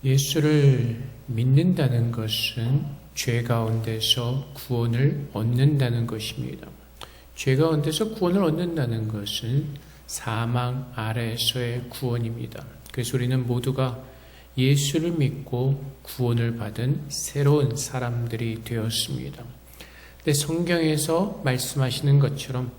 예수를 믿는다는 것은 죄 가운데서 구원을 얻는다는 것입니다. 죄 가운데서 구원을 얻는다는 것은 사망 아래에서의 구원입니다. 그래서 우리는 모두가 예수를 믿고 구원을 받은 새로운 사람들이 되었습니다. 근데 성경에서 말씀하시는 것처럼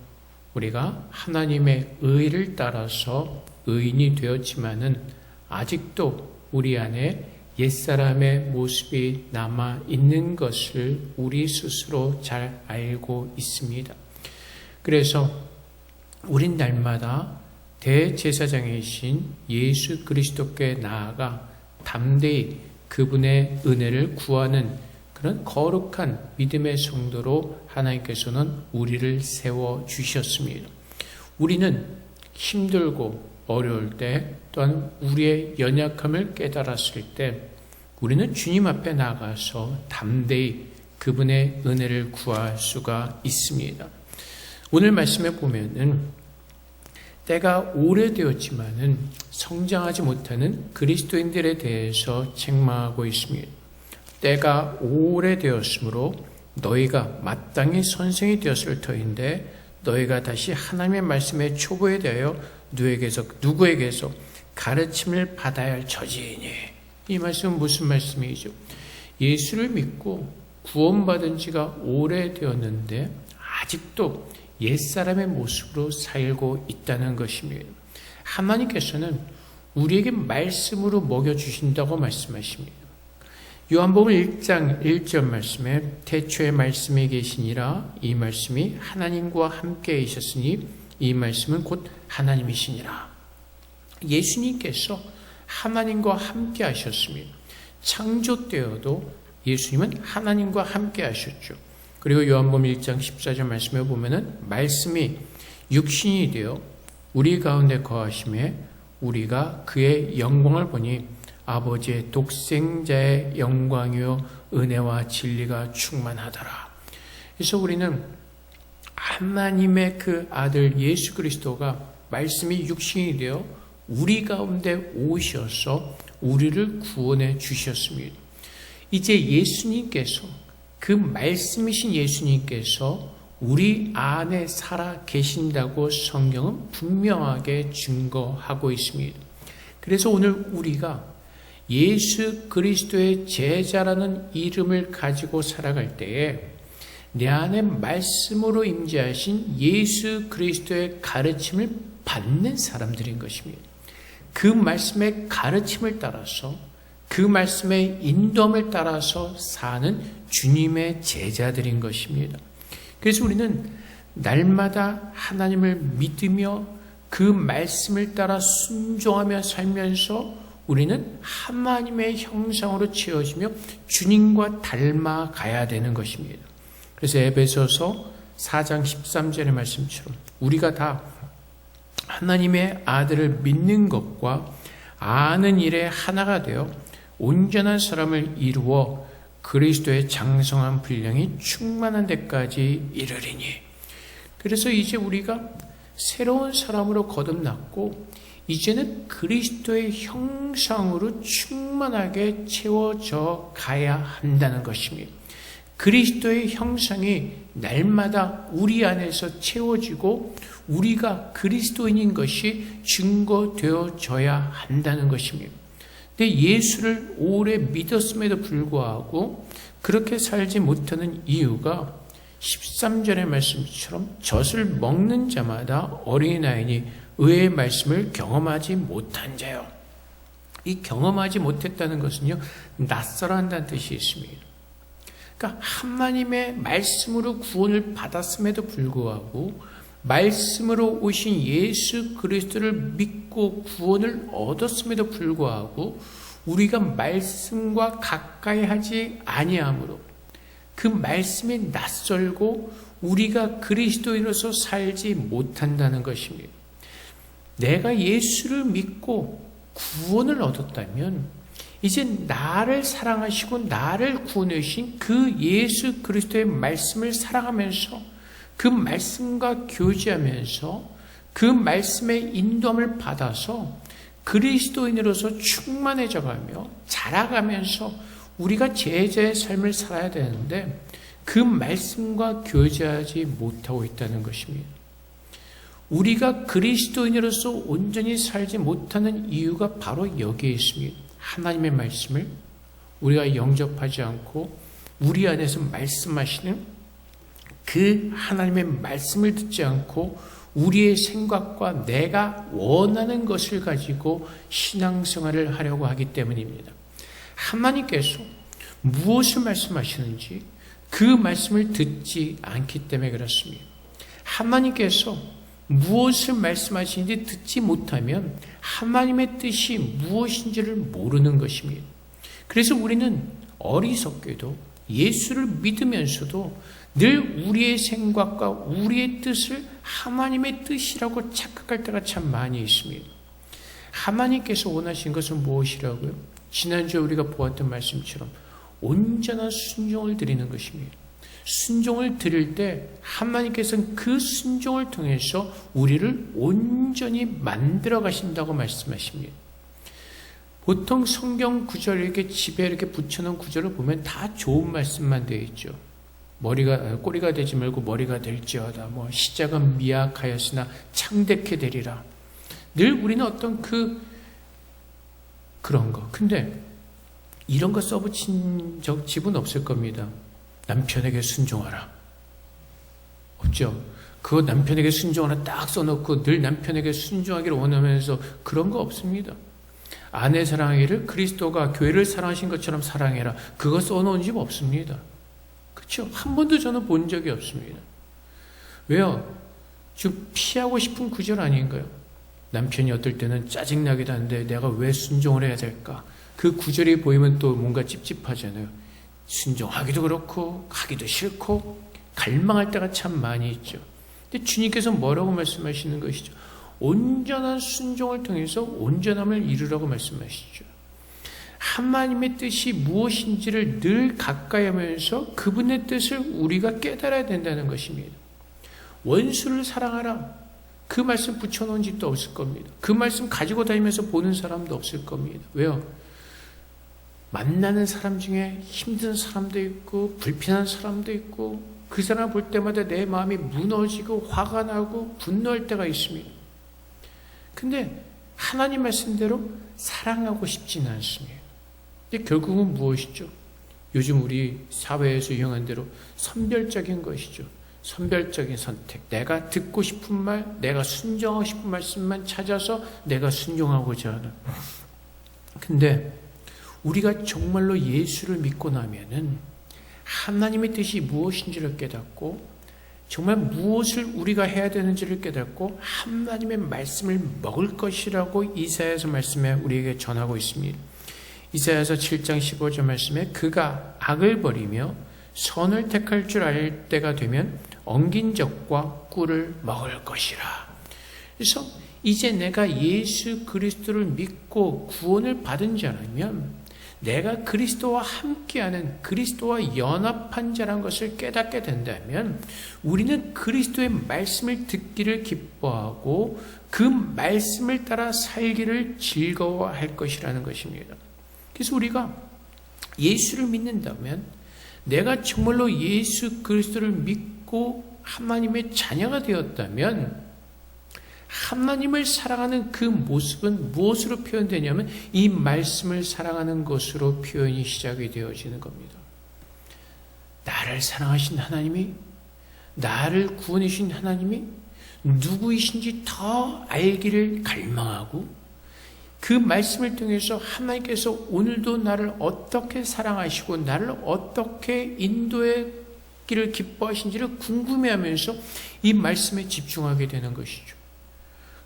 우리가 하나님의 의를 따라서 의인이 되었지만은 아직도 우리 안에 옛사람의 모습이 남아 있는 것을 우리 스스로 잘 알고 있습니다. 그래서 우린 날마다 대제사장이신 예수 그리스도께 나아가 담대히 그분의 은혜를 구하는 그런 거룩한 믿음의 성도로 하나님께서는 우리를 세워주셨습니다. 우리는 힘들고 어려울 때 또한 우리의 연약함을 깨달았을 때 우리는 주님 앞에 나가서 담대히 그분의 은혜를 구할 수가 있습니다. 오늘 말씀에 보면은 때가 오래되었지만은 성장하지 못하는 그리스도인들에 대해서 책망하고 있습니다. 때가 오래되었으므로 너희가 마땅히 선생이 되었을 터인데 너희가 다시 하나님의 말씀의 초보에 대하여 누구에게서 가르침을 받아야 할 처지이니. 이 말씀은 무슨 말씀이죠? 예수를 믿고 구원받은 지가 오래되었는데 아직도 옛사람의 모습으로 살고 있다는 것입니다. 하나님께서는 우리에게 말씀으로 먹여주신다고 말씀하십니다. 요한복음 1장 1절 말씀에 태초에 말씀이 계시니라. 이 말씀이 하나님과 함께 있었으니 이 말씀은 곧 하나님이시니라. 예수님께서 하나님과 함께 하셨습니다. 창조 때여도 예수님은 하나님과 함께 하셨죠. 그리고 요한복음 1장 14절 말씀에 보면은 말씀이 육신이 되어 우리 가운데 거하심에 우리가 그의 영광을 보니 아버지의 독생자의 영광이요 은혜와 진리가 충만하더라. 그래서 우리는 하나님의 그 아들 예수 그리스도가 말씀이 육신이 되어 우리 가운데 오셔서 우리를 구원해 주셨습니다. 이제 예수님께서 그 말씀이신 예수님께서 우리 안에 살아 계신다고 성경은 분명하게 증거하고 있습니다. 그래서 오늘 우리가 예수 그리스도의 제자라는 이름을 가지고 살아갈 때에 내 안에 말씀으로 임재하신 예수 그리스도의 가르침을 받는 사람들인 것입니다. 그 말씀의 가르침을 따라서 그 말씀의 인도함을 따라서 사는 주님의 제자들인 것입니다. 그래서 우리는 날마다 하나님을 믿으며 그 말씀을 따라 순종하며 살면서 우리는 하나님의 형상으로 채워지며 주님과 닮아가야 되는 것입니다. 그래서 에베소서 4장 13절의 말씀처럼 우리가 다 하나님의 아들을 믿는 것과 아는 일에 하나가 되어 온전한 사람을 이루어 그리스도의 장성한 분량이 충만한 데까지 이르리니. 그래서 이제 우리가 새로운 사람으로 거듭났고 이제는 그리스도의 형상으로 충만하게 채워져 가야 한다는 것입니다. 그리스도의 형상이 날마다 우리 안에서 채워지고 우리가 그리스도인인 것이 증거되어져야 한다는 것입니다. 근데 예수를 오래 믿었음에도 불구하고 그렇게 살지 못하는 이유가 13절의 말씀처럼 젖을 먹는 자마다 어린아이니 의의 말씀을 경험하지 못한 자요. 이 경험하지 못했다는 것은요, 낯설어 한다는 뜻이 있습니다. 그러니까 하나님의 말씀으로 구원을 받았음에도 불구하고 말씀으로 오신 예수 그리스도를 믿고 구원을 얻었음에도 불구하고 우리가 말씀과 가까이 하지 아니하므로 그 말씀이 낯설고 우리가 그리스도인으로서 살지 못한다는 것입니다. 내가 예수를 믿고 구원을 얻었다면 이제 나를 사랑하시고 나를 구원해 주신 그 예수 그리스도의 말씀을 사랑하면서 그 말씀과 교제하면서 그 말씀의 인도함을 받아서 그리스도인으로서 충만해져가며 자라가면서 우리가 제자의 삶을 살아야 되는데 그 말씀과 교제하지 못하고 있다는 것입니다. 우리가 그리스도인으로서 온전히 살지 못하는 이유가 바로 여기에 있습니다. 하나님의 말씀을 우리가 영접하지 않고 우리 안에서 말씀하시는 그 하나님의 말씀을 듣지 않고 우리의 생각과 내가 원하는 것을 가지고 신앙생활을 하려고 하기 때문입니다. 하나님께서 무엇을 말씀하시는지 그 말씀을 듣지 않기 때문에 그렇습니다. 하나님께서 무엇을 말씀하시는지 듣지 못하면 하나님의 뜻이 무엇인지를 모르는 것입니다. 그래서 우리는 어리석게도 예수를 믿으면서도 늘 우리의 생각과 우리의 뜻을 하나님의 뜻이라고 착각할 때가 참 많이 있습니다. 하나님께서 원하신 것은 무엇이라고요? 지난주에 우리가 보았던 말씀처럼 온전한 순종을 드리는 것입니다. 순종을 드릴 때 하나님께서는 그 순종을 통해서 우리를 온전히 만들어 가신다고 말씀하십니다. 보통 성경 구절 이렇게 집에 이렇게 붙여놓은 구절을 보면 다 좋은 말씀만 되어 있죠. 꼬리가 되지 말고 머리가 될지어다. 시작은 미약하였으나 창대케 되리라. 늘 우리는 어떤 그런 거. 근데 이런 거 써붙인 집은 없을 겁니다. 남편에게 순종하라. 없죠. 그거 남편에게 순종하라 딱 써놓고 늘 남편에게 순종하기를 원하면서 그런 거 없습니다. 아내 사랑하기를 그리스도가 교회를 사랑하신 것처럼 사랑해라. 그거 써놓은 집 없습니다. 그렇죠? 한 번도 저는 본 적이 없습니다. 왜요? 지금 피하고 싶은 구절 아닌가요? 남편이 어떨 때는 짜증나기도 한데 내가 왜 순종을 해야 될까? 그 구절이 보이면 또 뭔가 찝찝하잖아요. 순종하기도 그렇고 하기도 싫고 갈망할 때가 참 많이 있죠. 근데 주님께서 뭐라고 말씀하시는 것이죠? 온전한 순종을 통해서 온전함을 이루라고 말씀하시죠. 하나님의 뜻이 무엇인지를 늘 가까이 하면서 그분의 뜻을 우리가 깨달아야 된다는 것입니다. 원수를 사랑하라. 그 말씀 붙여놓은 집도 없을 겁니다. 그 말씀 가지고 다니면서 보는 사람도 없을 겁니다. 왜요? 만나는 사람 중에 힘든 사람도 있고 불편한 사람도 있고 그 사람 볼 때마다 내 마음이 무너지고 화가 나고 분노할 때가 있습니다. 근데 하나님 말씀대로 사랑하고 싶지는 않습니다. 근데 결국은 무엇이죠? 요즘 우리 사회에서 유행한 대로 선별적인 것이죠. 선별적인 선택. 내가 듣고 싶은 말, 내가 순종하고 싶은 말씀만 찾아서 내가 순종하고자 하는. 근데 우리가 정말로 예수를 믿고 나면은 하나님의 뜻이 무엇인지를 깨닫고 정말 무엇을 우리가 해야 되는지를 깨닫고 하나님의 말씀을 먹을 것이라고 이사야서 말씀에 우리에게 전하고 있습니다. 이사야서 7장 15절 말씀에 그가 악을 버리며 선을 택할 줄 알 때가 되면 엉긴 적과 꿀을 먹을 것이라. 그래서 이제 내가 예수 그리스도를 믿고 구원을 받은 자라면 내가 그리스도와 함께하는 그리스도와 연합한 자라는 것을 깨닫게 된다면 우리는 그리스도의 말씀을 듣기를 기뻐하고 그 말씀을 따라 살기를 즐거워할 것이라는 것입니다. 그래서 우리가 예수를 믿는다면 내가 정말로 예수 그리스도를 믿고 하나님의 자녀가 되었다면 하나님을 사랑하는 그 모습은 무엇으로 표현되냐면 이 말씀을 사랑하는 것으로 표현이 시작이 되어지는 겁니다. 나를 사랑하신 하나님이, 나를 구원해 주신 하나님이 누구이신지 더 알기를 갈망하고 그 말씀을 통해서 하나님께서 오늘도 나를 어떻게 사랑하시고 나를 어떻게 인도하기를 기뻐하신지를 궁금해하면서 이 말씀에 집중하게 되는 것이죠.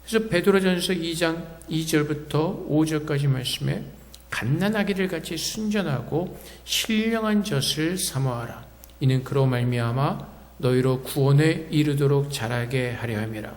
그래서 베드로전서 2장 2절부터 5절까지 말씀에 갓난아기를 같이 순전하고 신령한 젖을 사모하라. 이는 그로 말미암아 너희로 구원에 이르도록 자라게 하려 함이라.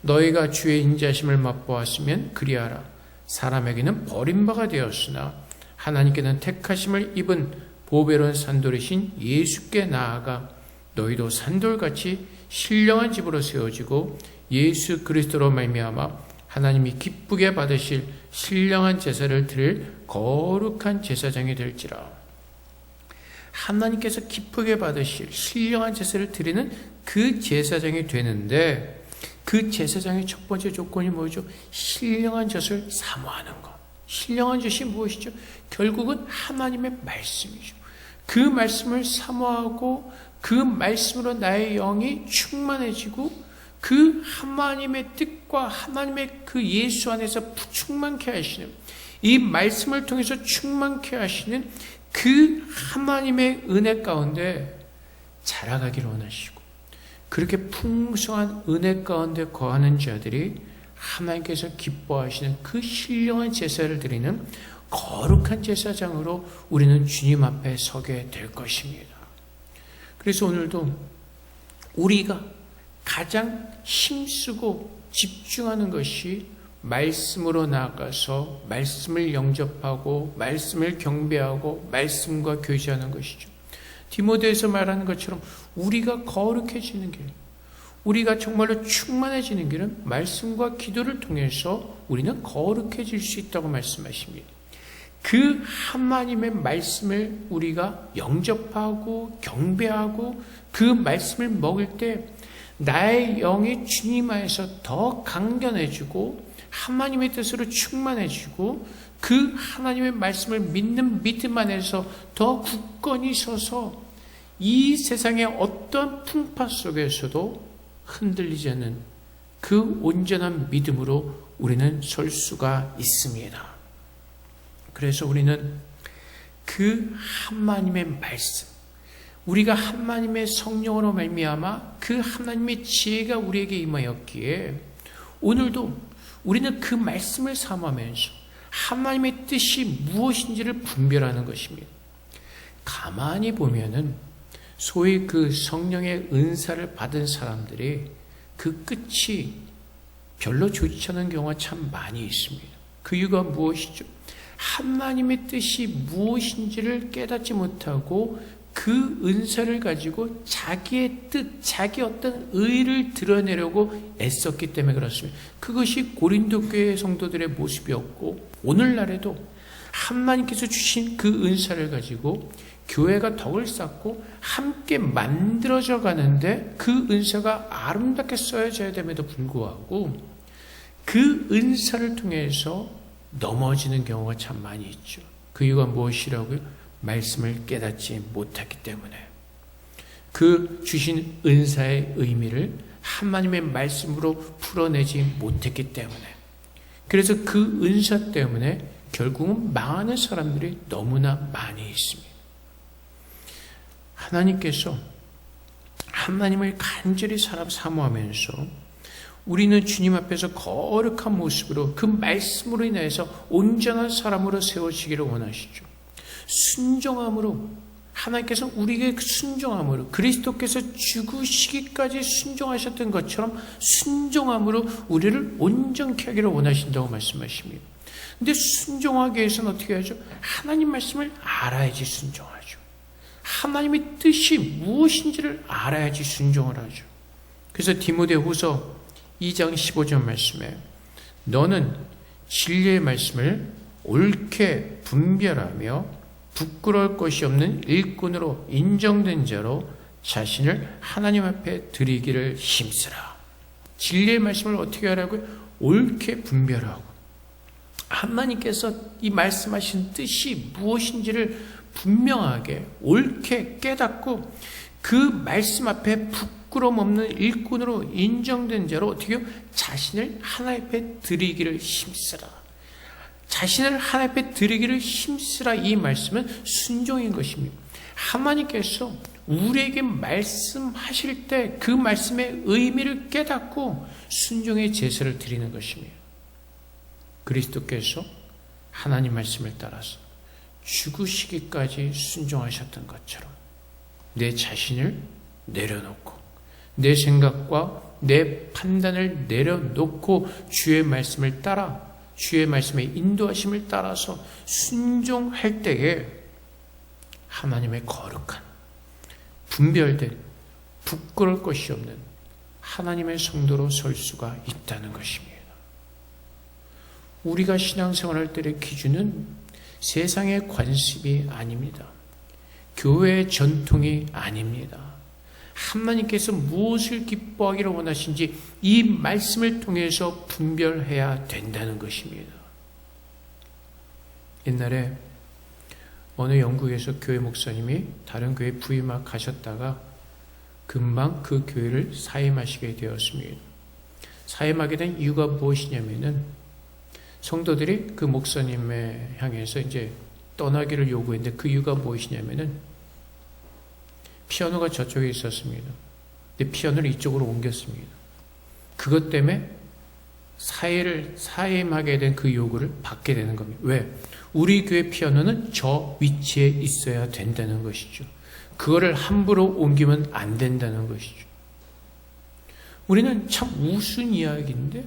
너희가 주의 인자심을 맛보았으면 그리하라. 사람에게는 버림바가 되었으나 하나님께는 택하심을 입은 보배로운 산돌이신 예수께 나아가 너희도 산돌같이 신령한 집으로 세워지고 예수 그리스도로 말미암아 하나님이 기쁘게 받으실 신령한 제사를 드릴 거룩한 제사장이 될지라. 하나님께서 기쁘게 받으실 신령한 제사를 드리는 그 제사장이 되는데, 그 제사장의 첫 번째 조건이 뭐죠? 신령한 젖을 사모하는 것. 신령한 젖이 무엇이죠? 결국은 하나님의 말씀이죠. 그 말씀을 사모하고 그 말씀으로 나의 영이 충만해지고, 그 하나님의 뜻과 하나님의 그 예수 안에서 충만케 하시는, 이 말씀을 통해서 충만케 하시는 그 하나님의 은혜 가운데 자라가기를 원하시고, 그렇게 풍성한 은혜 가운데 거하는 자들이 하나님께서 기뻐하시는 그 신령한 제사를 드리는 거룩한 제사장으로 우리는 주님 앞에 서게 될 것입니다. 그래서 오늘도 우리가 가장 힘쓰고 집중하는 것이 말씀으로 나아가서 말씀을 영접하고 말씀을 경배하고 말씀과 교제하는 것이죠. 디모데에서 말하는 것처럼 우리가 거룩해지는 길, 우리가 정말로 충만해지는 길은 말씀과 기도를 통해서 우리는 거룩해질 수 있다고 말씀하십니다. 그 하나님의 말씀을 우리가 영접하고 경배하고 그 말씀을 먹을 때 나의 영이 주님 안에서 더 강건해지고 하나님의 뜻으로 충만해지고, 그 하나님의 말씀을 믿는 믿음 안에서 더 굳건히 서서 이 세상의 어떤 풍파 속에서도 흔들리지 않는 그 온전한 믿음으로 우리는 설 수가 있습니다. 그래서 우리는 그 하나님의 말씀, 우리가 하나님의 성령으로 말미암아 그 하나님의 지혜가 우리에게 임하였기에 오늘도 우리는 그 말씀을 사모하면서 하나님의 뜻이 무엇인지를 분별하는 것입니다. 가만히 보면은 소위 그 성령의 은사를 받은 사람들이 그 끝이 별로 좋지 않은 경우가 참 많이 있습니다. 그 이유가 무엇이죠? 하나님의 뜻이 무엇인지를 깨닫지 못하고 그 은사를 가지고 자기의 뜻, 자기 어떤 의를 드러내려고 애썼기 때문에 그렇습니다. 그것이 고린도 교회 성도들의 모습이었고, 오늘날에도 하나님께서 주신 그 은사를 가지고 교회가 덕을 쌓고 함께 만들어져 가는데 그 은사가 아름답게 써져야 됨에도 불구하고 그 은사를 통해서 넘어지는 경우가 참 많이 있죠. 그 이유가 무엇이라고요? 말씀을 깨닫지 못했기 때문에, 그 주신 은사의 의미를 하나님의 말씀으로 풀어내지 못했기 때문에, 그래서 그 은사 때문에 결국은 망하는 사람들이 너무나 많이 있습니다. 하나님께서 하나님을 간절히 사모하면서 우리는 주님 앞에서 거룩한 모습으로 그 말씀으로 인해서 온전한 사람으로 세워지기를 원하시죠. 순종함으로, 하나님께서 우리에게 순종함으로, 그리스도께서 죽으시기까지 순종하셨던 것처럼 순종함으로 우리를 온전케 하기를 원하신다고 말씀하십니다. 근데 순종하기 위해서는 어떻게 하죠? 하나님 말씀을 알아야지 순종하죠. 하나님의 뜻이 무엇인지를 알아야지 순종을 하죠. 그래서 디모데후서 2장 15절 말씀에 너는 진리의 말씀을 옳게 분별하며 부끄러울 것이 없는 일꾼으로 인정된 자로 자신을 하나님 앞에 드리기를 힘쓰라. 진리의 말씀을 어떻게 하라고요? 옳게 분별하고, 하나님께서 이 말씀하신 뜻이 무엇인지를 분명하게 옳게 깨닫고 그 말씀 앞에 부끄러움 없는 일꾼으로 인정된 자로 어떻게 해요? 자신을 하나님 앞에 드리기를 힘쓰라. 자신을 하나님 앞에 드리기를 힘쓰라. 이 말씀은 순종인 것입니다. 하나님께서 우리에게 말씀하실 때 그 말씀의 의미를 깨닫고 순종의 제사를 드리는 것입니다. 그리스도께서 하나님 말씀을 따라서 죽으시기까지 순종하셨던 것처럼 내 자신을 내려놓고, 내 생각과 내 판단을 내려놓고 주의 말씀을 따라, 주의 말씀의 인도하심을 따라서 순종할 때에 하나님의 거룩한, 분별된, 부끄러울 것이 없는 하나님의 성도로 설 수가 있다는 것입니다. 우리가 신앙생활할 때의 기준은 세상의 관습이 아닙니다. 교회의 전통이 아닙니다. 하나님께서 무엇을 기뻐하기를 원하신지 이 말씀을 통해서 분별해야 된다는 것입니다. 옛날에 어느 영국에서 교회 목사님이 다른 교회 부임학 가셨다가 금방 그 교회를 사임하시게 되었습니다. 사임하게 된 이유가 무엇이냐면은 성도들이 그 목사님에 향해서 이제 떠나기를 요구했는데 그 이유가 무엇이냐면은 피아노가 저쪽에 있었습니다. 근데 피아노를 이쪽으로 옮겼습니다. 그것 때문에 사임하게 된 그 요구를 받게 되는 겁니다. 왜? 우리 교회 피아노는 저 위치에 있어야 된다는 것이죠. 그거를 함부로 옮기면 안 된다는 것이죠. 우리는 참 우스운 이야기인데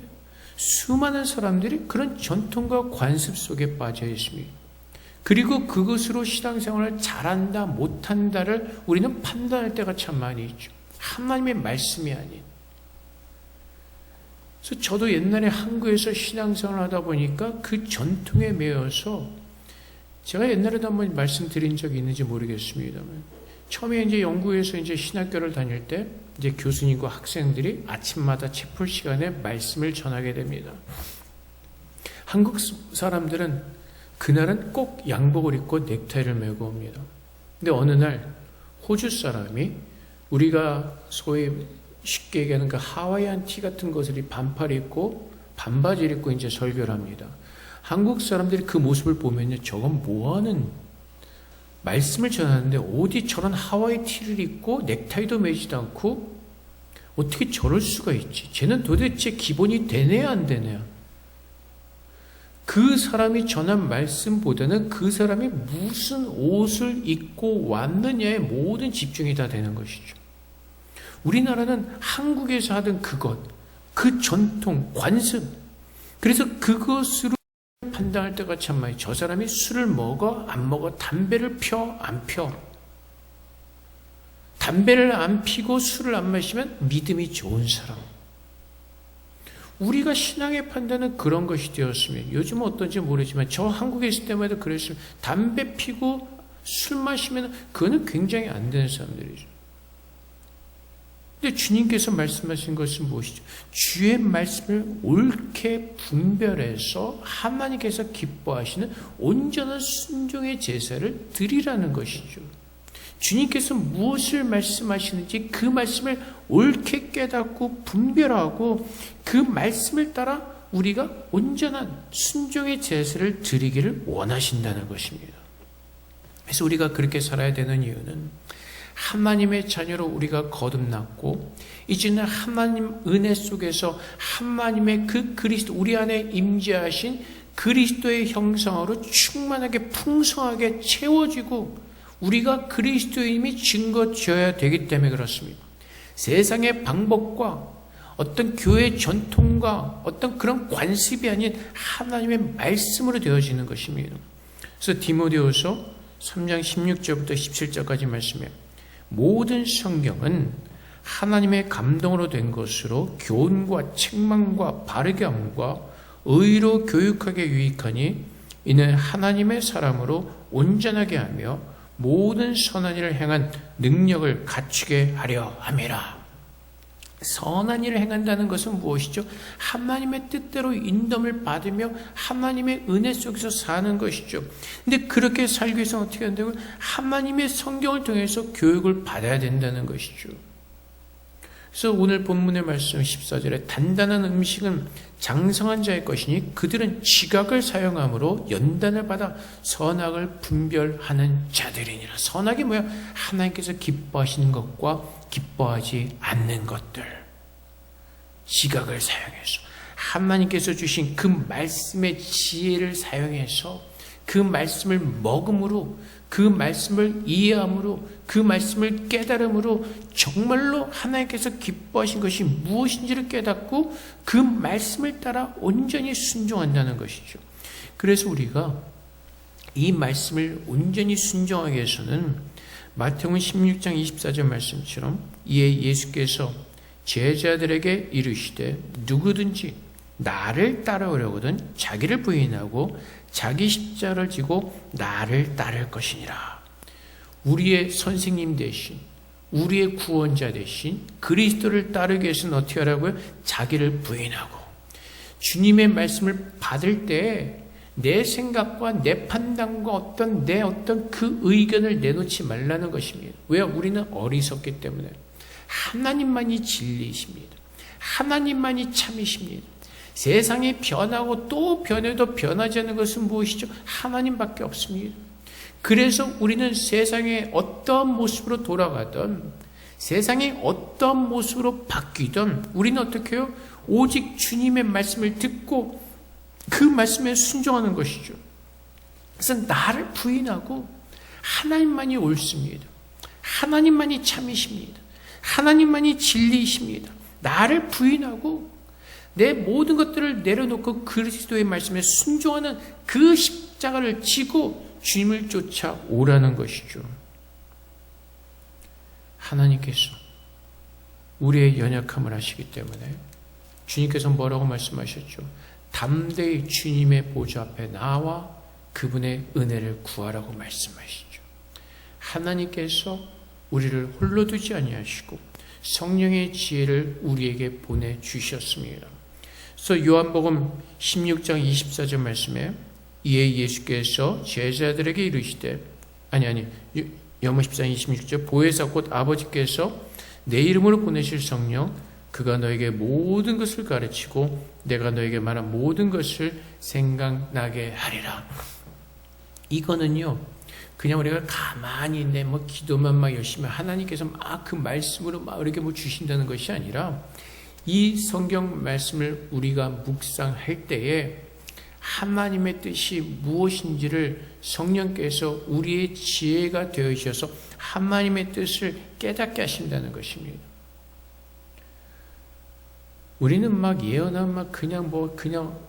수많은 사람들이 그런 전통과 관습 속에 빠져 있습니다. 그리고 그것으로 신앙생활을 잘한다 못한다를 우리는 판단할 때가 참 많이 있죠. 하나님의 말씀이 아닌. 그래서 저도 옛날에 한국에서 신앙생활을 하다 보니까 그 전통에 매여서 제가 옛날에도 한번 말씀드린 적이 있는지 모르겠습니다만 처음에 이제 영국에서 이제 신학교를 다닐 때 이제 교수님과 학생들이 아침마다 채플 시간에 말씀을 전하게 됩니다. 한국 사람들은 그날은 꼭 양복을 입고 넥타이를 메고 옵니다. 근데 어느 날 호주 사람이 우리가 소위 쉽게 얘기하는 그 하와이안 티 같은 것을 반팔 입고 반바지를 입고 이제 설교를 합니다. 한국 사람들이 그 모습을 보면요, 저건 뭐하는 말씀을 전하는데 어디 저런 하와이 티를 입고 넥타이도 매지도 않고 어떻게 저럴 수가 있지? 쟤는 도대체 기본이 되네야 안 되네야? 그 사람이 전한 말씀보다는 그 사람이 무슨 옷을 입고 왔느냐에 모든 집중이 다 되는 것이죠. 우리나라는 한국에서 하던 그것, 그 전통, 관습, 그래서 그것으로 판단할 때가 참 많이. 저 사람이 술을 먹어 안 먹어, 담배를 펴 안 펴, 담배를 안 피고 술을 안 마시면 믿음이 좋은 사람. 우리가 신앙의 판단은 그런 것이 되었습니다. 요즘은 어떤지 모르지만 저 한국에 있을 때마다 그랬어요. 담배 피고 술 마시면 그거는 굉장히 안 되는 사람들이죠. 근데 주님께서 말씀하신 것은 무엇이죠? 주의 말씀을 옳게 분별해서 하나님께서 기뻐하시는 온전한 순종의 제사를 드리라는 것이죠. 주님께서 무엇을 말씀하시는지 그 말씀을 옳게 깨닫고 분별하고 그 말씀을 따라 우리가 온전한 순종의 제사를 드리기를 원하신다는 것입니다. 그래서 우리가 그렇게 살아야 되는 이유는 하나님의 자녀로 우리가 거듭났고 이제는 하나님 은혜 속에서 하나님의 그 그리스도 우리 안에 임재하신 그리스도의 형상으로 충만하게 풍성하게 채워지고 우리가 그리스도임이 증거되어야 되기 때문에 그렇습니다. 세상의 방법과 어떤 교회 전통과 어떤 그런 관습이 아닌 하나님의 말씀으로 되어지는 것입니다. 그래서 디모데후서 3장 16절부터 17절까지 말씀해요. 모든 성경은 하나님의 감동으로 된 것으로 교훈과 책망과 바르게 함과 의로 교육하게 유익하니 이는 하나님의 사람으로 온전하게 하며 모든 선한 일을 행한 능력을 갖추게 하려 함이라. 선한 일을 행한다는 것은 무엇이죠? 하나님의 뜻대로 인도를 받으며 하나님의 은혜 속에서 사는 것이죠. 근데 그렇게 살기 위해서 어떻게 한다고요? 하나님의 성경을 통해서 교육을 받아야 된다는 것이죠. 그래서 오늘 본문의 말씀 14절에 단단한 음식은 장성한 자의 것이니 그들은 지각을 사용함으로 연단을 받아 선악을 분별하는 자들이니라. 선악이 뭐야? 하나님께서 기뻐하시는 것과 기뻐하지 않는 것들. 지각을 사용해서 하나님께서 주신 그 말씀의 지혜를 사용해서 그 말씀을 먹음으로 그 말씀을 이해함으로 그 말씀을 깨달음으로 정말로 하나님께서 기뻐하신 것이 무엇인지를 깨닫고 그 말씀을 따라 온전히 순종한다는 것이죠. 그래서 우리가 이 말씀을 온전히 순종하기 위해서는 마태복음 16장 24절 말씀처럼 이에 예수께서 제자들에게 이르시되 누구든지 나를 따라오려거든 자기를 부인하고 자기 십자가를 지고 나를 따를 것이니라. 우리의 선생님 대신, 우리의 구원자 대신 그리스도를 따르기 위해서는 어떻게 하라고요? 자기를 부인하고. 주님의 말씀을 받을 때 내 생각과 내 판단과 내 어떤 그 의견을 내놓지 말라는 것입니다. 왜요? 우리는 어리석기 때문에. 하나님만이 진리이십니다. 하나님만이 참이십니다. 세상이 변하고 또 변해도 변하지 않는 것은 무엇이죠? 하나님밖에 없습니다. 그래서 우리는 세상의 어떠한 모습으로 돌아가든 세상이 어떠한 모습으로 바뀌든 우리는 어떻게 해요? 오직 주님의 말씀을 듣고 그 말씀에 순종하는 것이죠. 그래서 나를 부인하고 하나님만이 옳습니다. 하나님만이 참이십니다. 하나님만이 진리이십니다. 나를 부인하고 내 모든 것들을 내려놓고 그리스도의 말씀에 순종하는 그 십자가를 지고 주님을 쫓아오라는 것이죠. 하나님께서 우리의 연약함을 아시기 때문에 주님께서 뭐라고 말씀하셨죠? 담대히 주님의 보좌 앞에 나와 그분의 은혜를 구하라고 말씀하시죠. 하나님께서 우리를 홀로 두지 아니하시고 성령의 지혜를 우리에게 보내주셨습니다. 그래서 요한복음 16장 24절 말씀에 이에 예수께서 제자들에게 이르시되 요한복음 14장 26절 보혜사 곧 아버지께서 내 이름으로 보내실 성령 그가 너에게 모든 것을 가르치고 내가 너에게 말한 모든 것을 생각나게 하리라. 이거는요 그냥 우리가 가만히 있네 기도만 막 열심히 하나님께서 막 그 말씀으로 막 이렇게 주신다는 것이 아니라 이 성경 말씀을 우리가 묵상할 때에 하나님의 뜻이 무엇인지를 성령께서 우리의 지혜가 되어 주셔서 하나님의 뜻을 깨닫게 하신다는 것입니다. 우리는 막 예언하면 그냥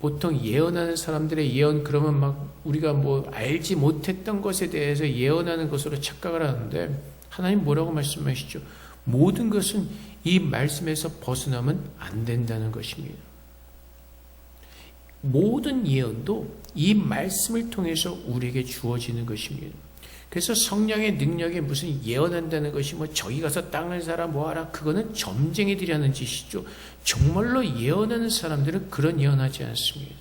보통 예언하는 사람들의 예언 그러면 우리가 알지 못했던 것에 대해서 예언하는 것으로 착각을 하는데 하나님 뭐라고 말씀하시죠? 모든 것은 이 말씀에서 벗어나면 안 된다는 것입니다. 모든 예언도 이 말씀을 통해서 우리에게 주어지는 것입니다. 그래서 성령의 능력에 무슨 예언한다는 것이 저기 가서 땅을 사라 뭐하라 그거는 점쟁이들이 하는 짓이죠. 정말로 예언하는 사람들은 그런 예언하지 않습니다.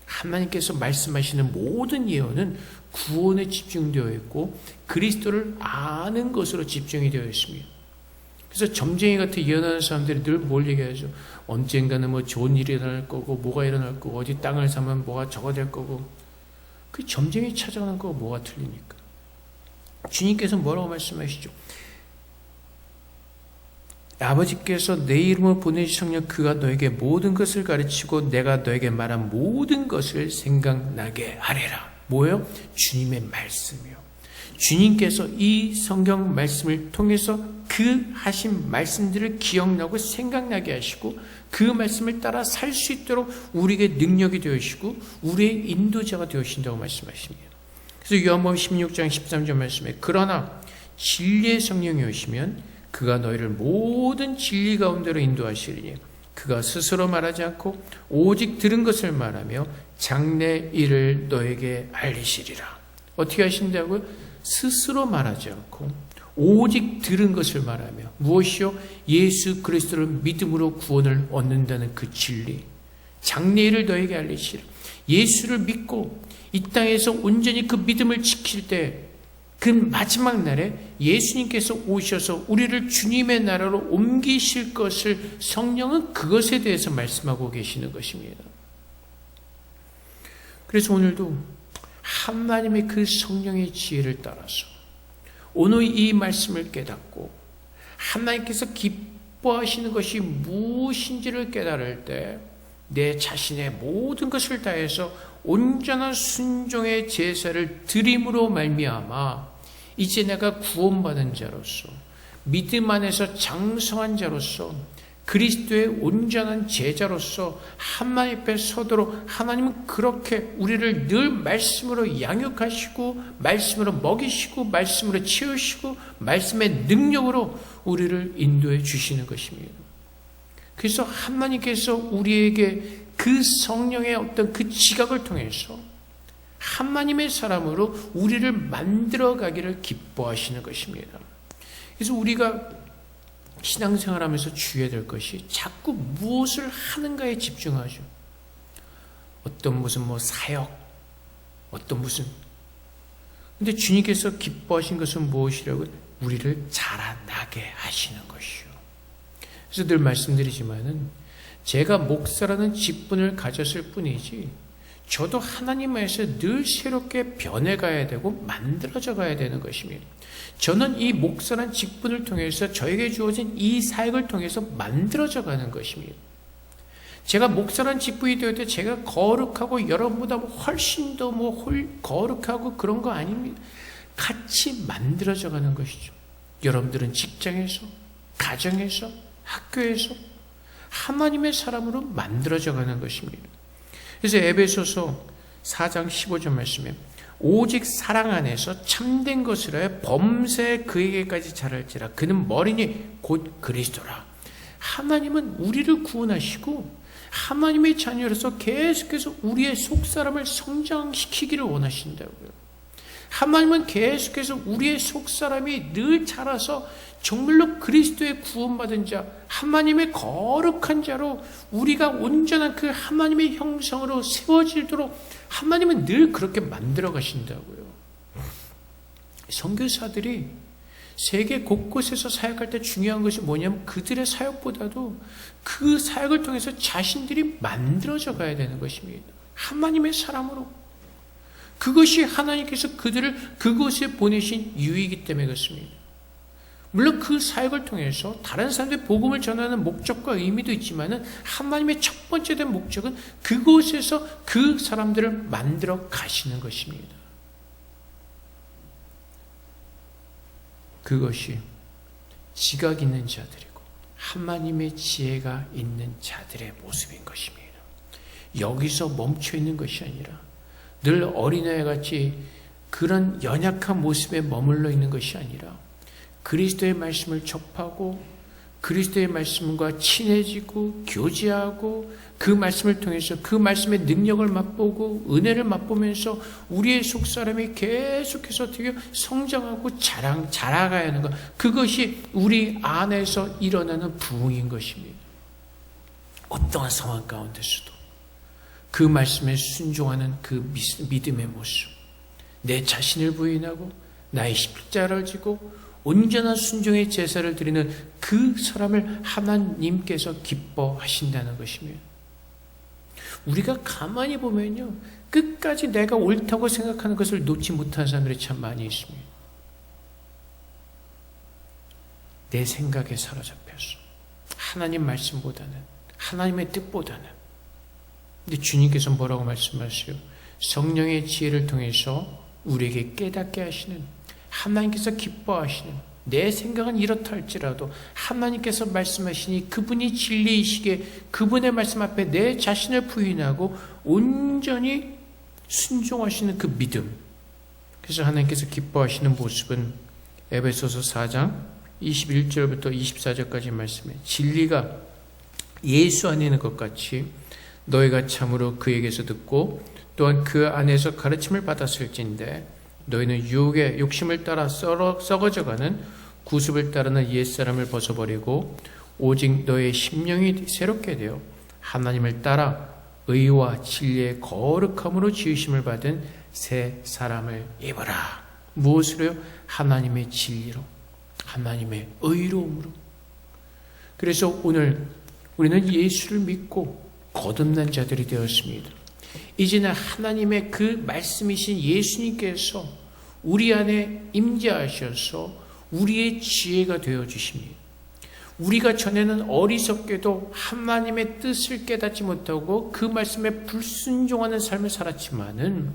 하나님께서 말씀하시는 모든 예언은 구원에 집중되어 있고 그리스도를 아는 것으로 집중이 되어 있습니다. 그래서 점쟁이 같은 예언하는 사람들이 늘 뭘 얘기하죠? 언젠가는 좋은 일이 일어날 거고 뭐가 일어날 거고 어디 땅을 사면 뭐가 저거 될 거고 그 점쟁이 찾아가는 거 뭐가 틀리니까. 주님께서 뭐라고 말씀하시죠? 아버지께서 내 이름으로 보내신 성령 그가 너에게 모든 것을 가르치고 내가 너에게 말한 모든 것을 생각나게 하리라. 뭐예요? 주님의 말씀이요. 주님께서 이 성경 말씀을 통해서 그 하신 말씀들을 기억나고 생각나게 하시고 그 말씀을 따라 살 수 있도록 우리에게 능력이 되어주시고 우리의 인도자가 되어주신다고 말씀하십니다. 그래서 요한복음 16장 13절 말씀에 그러나 진리의 성령이 오시면 그가 너희를 모든 진리 가운데로 인도하시리니 그가 스스로 말하지 않고 오직 들은 것을 말하며 장래 일을 너에게 알리시리라. 어떻게 하신다고요? 스스로 말하지 않고 오직 들은 것을 말하며 무엇이요? 예수 그리스도를 믿음으로 구원을 얻는다는 그 진리 장래 일을 너에게 알리시리라. 예수를 믿고 이 땅에서 온전히 그 믿음을 지킬 때 그 마지막 날에 예수님께서 오셔서 우리를 주님의 나라로 옮기실 것을 성령은 그것에 대해서 말씀하고 계시는 것입니다. 그래서 오늘도 하나님의 그 성령의 지혜를 따라서 오늘 이 말씀을 깨닫고 하나님께서 기뻐하시는 것이 무엇인지를 깨달을 때 내 자신의 모든 것을 다해서 온전한 순종의 제사를 드림으로 말미암아 이제 내가 구원받은 자로서 믿음 안에서 장성한 자로서 그리스도의 온전한 제자로서 하나님 앞에 서도록 하나님은 그렇게 우리를 늘 말씀으로 양육하시고 말씀으로 먹이시고 말씀으로 채우시고 말씀의 능력으로 우리를 인도해 주시는 것입니다. 그래서 하나님께서 우리에게 그 성령의 어떤 그 지각을 통해서 하나님의 사람으로 우리를 만들어가기를 기뻐하시는 것입니다. 그래서 우리가 신앙생활하면서 주의해야 될 것이 자꾸 무엇을 하는가에 집중하죠. 어떤 무슨 사역, 어떤 무슨. 근데 주님께서 기뻐하신 것은 무엇이라고? 우리를 자라나게 하시는 것이요. 그래서 늘 말씀드리지만은 제가 목사라는 직분을 가졌을 뿐이지 저도 하나님 안에서 늘 새롭게 변해가야 되고 만들어져 가야 되는 것입니다. 저는 이 목사라는 직분을 통해서 저에게 주어진 이 사역을 통해서 만들어져 가는 것입니다. 제가 목사라는 직분이 되을 때 제가 거룩하고 여러분보다 훨씬 더 거룩하고 그런 거 아닙니다. 같이 만들어져 가는 것이죠. 여러분들은 직장에서, 가정에서, 학교에서 하나님의 사람으로 만들어져 가는 것입니다. 그래서 에베소서 4장 15절 말씀에 오직 사랑 안에서 참된 것을 하여 범사에 그에게까지 자랄지라. 그는 머리니 곧 그리스도라. 하나님은 우리를 구원하시고 하나님의 자녀로서 계속해서 우리의 속사람을 성장시키기를 원하신다고요. 하나님은 계속해서 우리의 속사람이 늘 자라서 정말로 그리스도의 구원받은 자, 하나님의 거룩한 자로 우리가 온전한 그 하나님의 형상으로 세워지도록 하나님은 늘 그렇게 만들어 가신다고요. 선교사들이 세계 곳곳에서 사역할 때 중요한 것이 뭐냐면 그들의 사역보다도 그 사역을 통해서 자신들이 만들어져 가야 되는 것입니다. 하나님의 사람으로. 그것이 하나님께서 그들을 그곳에 보내신 이유이기 때문에 그렇습니다. 물론 그 사역을 통해서 다른 사람들의 복음을 전하는 목적과 의미도 있지만 하나님의 첫 번째 된 목적은 그곳에서 그 사람들을 만들어 가시는 것입니다. 그것이 지각 있는 자들이고 하나님의 지혜가 있는 자들의 모습인 것입니다. 여기서 멈춰 있는 것이 아니라 늘 어린아이같이 그런 연약한 모습에 머물러 있는 것이 아니라 그리스도의 말씀을 접하고 그리스도의 말씀과 친해지고 교제하고 그 말씀을 통해서 그 말씀의 능력을 맛보고 은혜를 맛보면서 우리의 속사람이 계속해서 어떻게 성장하고 자라가야 하는 것, 그것이 우리 안에서 일어나는 부흥인 것입니다. 어떠한 상황 가운데서도 그 말씀에 순종하는 그 믿음의 모습, 내 자신을 부인하고 나의 십자가를 지고 온전한 순종의 제사를 드리는 그 사람을 하나님께서 기뻐하신다는 것입니다. 우리가 가만히 보면요, 끝까지 내가 옳다고 생각하는 것을 놓지 못하는 사람들이 참 많이 있습니다. 내 생각에 사로잡혀서 하나님 말씀보다는, 하나님의 뜻보다는. 근데 주님께서 뭐라고 말씀하세요? 성령의 지혜를 통해서 우리에게 깨닫게 하시는, 하나님께서 기뻐하시는, 내 생각은 이렇다 할지라도 하나님께서 말씀하시니 그분이 진리이시게 그분의 말씀 앞에 내 자신을 부인하고 온전히 순종하시는 그 믿음. 그래서 하나님께서 기뻐하시는 모습은 에베소서 4장 21절부터 24절까지 말씀에 진리가 예수 안에 있는 것 같이 너희가 참으로 그에게서 듣고 또한 그 안에서 가르침을 받았을진데 너희는 유혹의 욕심을 따라 썩어져가는 구습을 따르는 옛사람을 벗어버리고 오직 너의 심령이 새롭게 되어 하나님을 따라 의와 진리의 거룩함으로 지으심을 받은 새 사람을 입어라. 무엇으로요? 하나님의 진리로, 하나님의 의로움으로. 그래서 오늘 우리는 예수를 믿고 거듭난 자들이 되었습니다. 이제는 하나님의 그 말씀이신 예수님께서 우리 안에 임재하셔서 우리의 지혜가 되어주십니다. 우리가 전에는 어리석게도 하나님의 뜻을 깨닫지 못하고 그 말씀에 불순종하는 삶을 살았지만은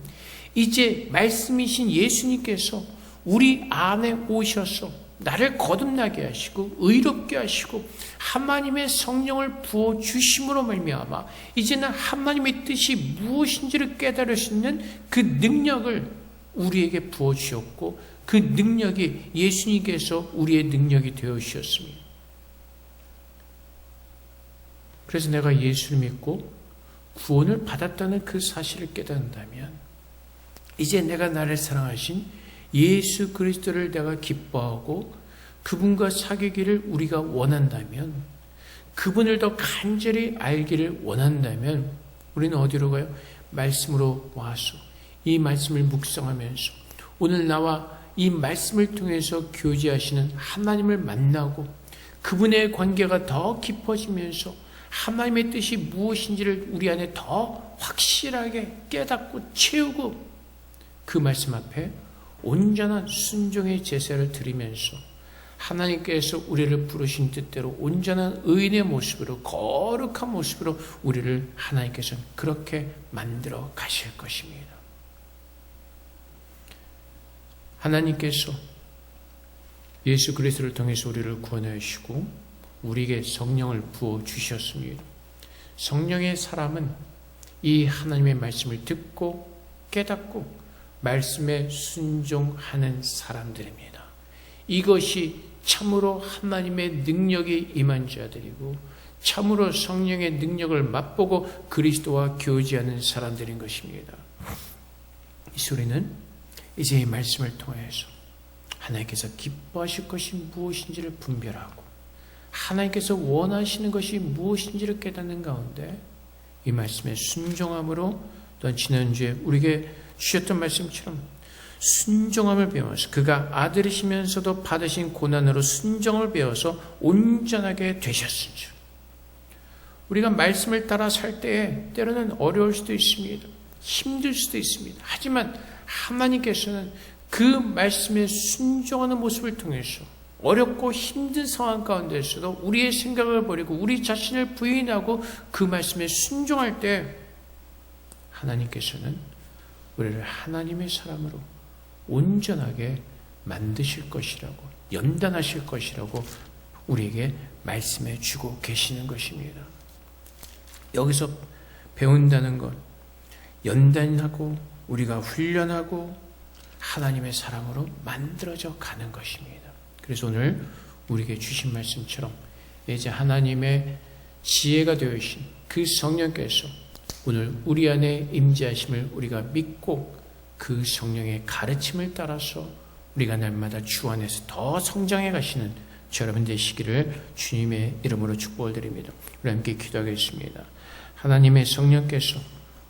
이제 말씀이신 예수님께서 우리 안에 오셔서 나를 거듭나게 하시고 의롭게 하시고 하나님의 성령을 부어주심으로 말미암아 이제는 하나님의 뜻이 무엇인지를 깨달을 수 있는 그 능력을 우리에게 부어주셨고 그 능력이 예수님께서 우리의 능력이 되어주셨습니다. 그래서 내가 예수를 믿고 구원을 받았다는 그 사실을 깨닫는다면 이제 내가 나를 사랑하신 예수 그리스도를 내가 기뻐하고 그분과 사귀기를 우리가 원한다면, 그분을 더 간절히 알기를 원한다면 우리는 어디로 가요? 말씀으로 와서 이 말씀을 묵상하면서 오늘 나와 이 말씀을 통해서 교제하시는 하나님을 만나고 그분의 관계가 더 깊어지면서 하나님의 뜻이 무엇인지를 우리 안에 더 확실하게 깨닫고 채우고 그 말씀 앞에 온전한 순종의 제사를 드리면서 하나님께서 우리를 부르신 뜻대로 온전한 의인의 모습으로, 거룩한 모습으로 우리를 하나님께서 그렇게 만들어 가실 것입니다. 하나님께서 예수 그리스도를 통해서 우리를 구원하시고 우리에게 성령을 부어주셨습니다. 성령의 사람은 이 하나님의 말씀을 듣고 깨닫고 말씀에 순종하는 사람들입니다. 이것이 참으로 하나님의 능력이 임한 자들이고 참으로 성령의 능력을 맛보고 그리스도와 교제하는 사람들인 것입니다. 이 소리는 이제 이 말씀을 통해서 하나님께서 기뻐하실 것이 무엇인지를 분별하고 하나님께서 원하시는 것이 무엇인지를 깨닫는 가운데 이 말씀에 순종함으로 또 지난주에 우리에게 주셨던 말씀처럼 순종함을 배워서 그가 아들이시면서도 받으신 고난으로 순종을 배워서 온전하게 되셨은 줄. 우리가 말씀을 따라 살 때에 때로는 어려울 수도 있습니다. 힘들 수도 있습니다. 하지만 하나님께서는 그 말씀에 순종하는 모습을 통해서 어렵고 힘든 상황 가운데서도 우리의 생각을 버리고 우리 자신을 부인하고 그 말씀에 순종할 때 하나님께서는 우리를 하나님의 사람으로 온전하게 만드실 것이라고, 연단하실 것이라고 우리에게 말씀해 주고 계시는 것입니다. 여기서 배운다는 것, 연단하고 우리가 훈련하고 하나님의 사람으로 만들어져 가는 것입니다. 그래서 오늘 우리에게 주신 말씀처럼 이제 하나님의 지혜가 되어신 그 성령께서 오늘 우리 안에 임재하심을 우리가 믿고 그 성령의 가르침을 따라서 우리가 날마다 주 안에서 더 성장해 가시는 저 여러분 되시기를 주님의 이름으로 축복을 드립니다. 우리 함께 기도하겠습니다. 하나님의 성령께서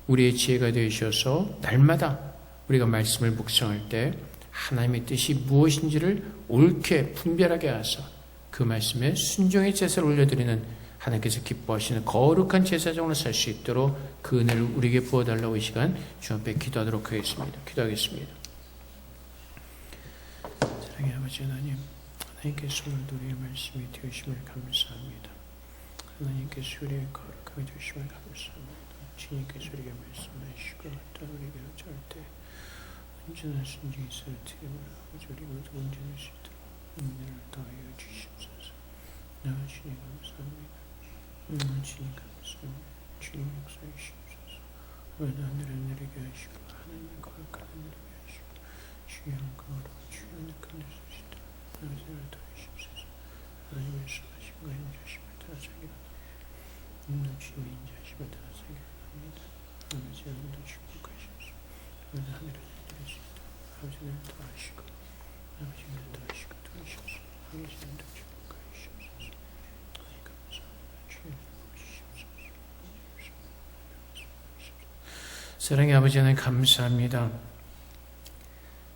우리의 지혜가 되셔서 날마다 우리가 말씀을 묵상할 때 하나님의 뜻이 무엇인지를 옳게 분별하게 하사 그 말씀에 순종의 제사를 올려드리는 하나님께서 기뻐하시는 거룩한 제사장으로 살 수 있도록 그 은혜를 우리에게 부어달라고 이 시간 주 앞에 기도하도록 하겠습니다. 기도하겠습니다. 사랑의 아버지 하나님, 하나님께서 오늘도 우리의 말씀이 되어심을 감사합니다. 하나님께서 우리의 거룩함이 되어심을 감사합니다. 주님께서 우리에게 말씀하시고 또 우리에게 어쩔 때 온전한 순종의 제사를 드림으로 아버지 우리 모두 온전할 수 있도록 은혜를 더하여 주시옵소서. 주님 감사합니다. 주님 감사합니다. 주님 역사해 주시옵소서. 오늘 하늘을 내리게 하시고 하나님의 거룩한 내리게 하시고 주의 영광으로 주의 큰 데서 시도록 은혜를 더하여 주시옵소서. 하나님의 수하심과 인자하심을 따라 살기를 주님의 인자하심을 따라 살기를 합니다. 아버지 오늘도 축복하시옵소서. 오늘 하늘을 내릴 수 있도록 아버지를 더하시고 아버지를 더하시고 도우시옵소서. 아버지를 더 축복하여 주시옵소서. 사랑의 아버지 하나님 감사합니다.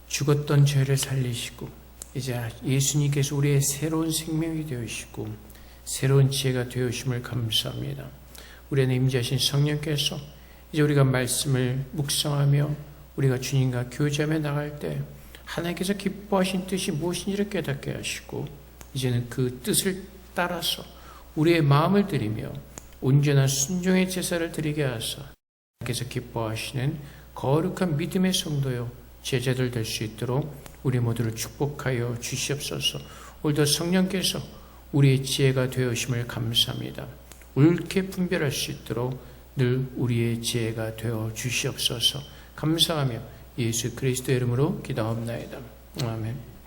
죽었던 죄를 살리시고 이제 예수님께서 우리의 새로운 생명이 되어주시고 새로운 지혜가 되어주심을 감사합니다. 우리 안에 임재하신 성령께서 이제 우리가 말씀을 묵상하며 우리가 주님과 교제하며 나갈 때 하나님께서 기뻐하신 뜻이 무엇인지를 깨닫게 하시고 이제는 그 뜻을 따라서 우리의 마음을 드리며 온전한 순종의 제사를 드리게 하사 하나님께서 기뻐하시는 거룩한 믿음의 성도요 제자들 될 수 있도록 우리 모두를 축복하여 주시옵소서. 오늘도 성령께서 우리의 지혜가 되어심을 감사합니다. 옳게 분별할 수 있도록 늘 우리의 지혜가 되어 주시옵소서. 감사하며 예수 그리스도의 이름으로 기도합나이다. 아멘.